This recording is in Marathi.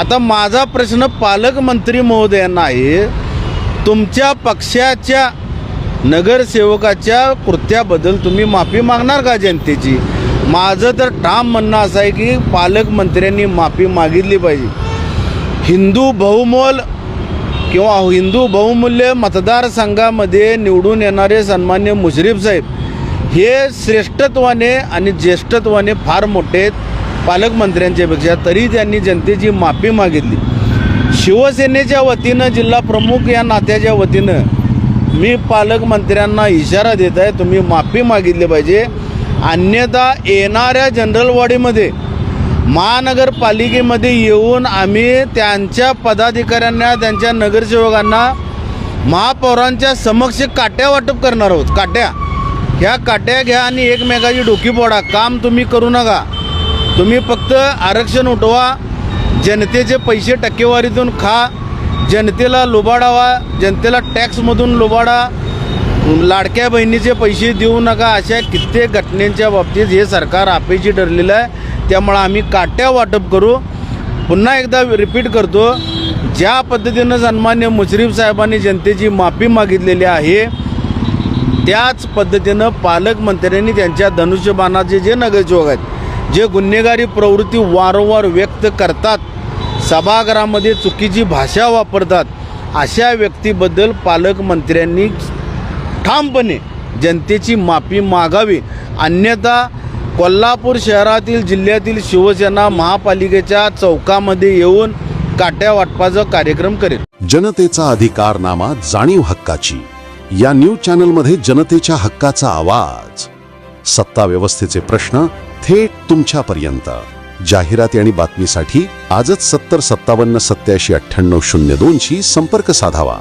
आता माझा प्रश्न पालकमंत्री महोदयांना आहे, तुमच्या पक्षाच्या नगरसेवकाच्या कृत्याबद्दल तुम्ही माफी मागणार का जनतेची? माझं तर ठाम म्हणणं असं आहे की पालकमंत्र्यांनी माफी मागितली पाहिजे. हिंदू बहुमूल्य मतदारसंघामध्ये निवडून येणारे सन्मान्य मुश्रीफ साहेब हे श्रेष्ठत्वाने आणि ज्येष्ठत्वाने फार मोठे आहेत पालकमंत्र्यांच्यापेक्षा, तरी त्यांनी जनतेची माफी मागितली. शिवसेनेच्या वतीनं, जिल्हा प्रमुख या नात्याच्या वतीनं मी पालकमंत्र्यांना इशारा देत आहे, तुम्ही माफी मागितली पाहिजे. अन्यथा येणाऱ्या जनरल बॉडीमध्ये महानगरपालिकेमध्ये येऊन आम्ही त्यांच्या पदाधिकाऱ्यांना, त्यांच्या नगरसेवकांना महापौरांच्या समक्ष काट्या वाटप करणार आहोत. काट्या, ह्या काट्या घ्या आणि एकमेकाची डोकी फोडा. काम तुम्ही करू नका. तुम्ही फक्त आरक्षण उठवा, जनतेचे पैसे टक्केवारीतून खा, जनतेला लुबाडावा, जनतेला टॅक्समधून लुबाडा, लाडक्या बहिणीचे पैसे देऊ नका. अशा कित्येक घटनेच्या बाबतीत हे सरकार अपयशी ठरलेलं आहे. त्यामुळं आम्ही काट्या वाटप करू. पुन्हा एकदा रिपीट करतो, ज्या पद्धतीनं सन्मान्य मुश्रीफ साहेबांनी जनतेची माफी मागितलेली आहे त्याच पद्धतीनं पालकमंत्र्यांनी त्यांच्या धनुष्यबाणाचे जे नगरसेवक आहेत, जे गुन्हेगारी प्रवृत्ती वारंवार व्यक्त करतात, सभागृहामध्ये चुकीची भाषा वापरतात, अशा व्यक्तीबद्दल पालकमंत्र्यांनी ठामपणे जनतेची माफी मागावी. अन्यथा कोल्हापूर शहरातील, जिल्ह्यातील शिवसेना महापालिकेच्या चौकामध्ये येऊन काट्या वाटपाचा कार्यक्रम करेल. जनतेचा अधिकारनामा, जाणीव हक्काची या न्यूज चॅनलमध्ये जनतेच्या हक्काचा आवाज. सत्ता व्यवस्थेचे प्रश्न थेट तुमच्यापर्यंत. जाहिराती आणि बातमीसाठी आजच 70 57 87 98 02 शी संपर्क साधावा.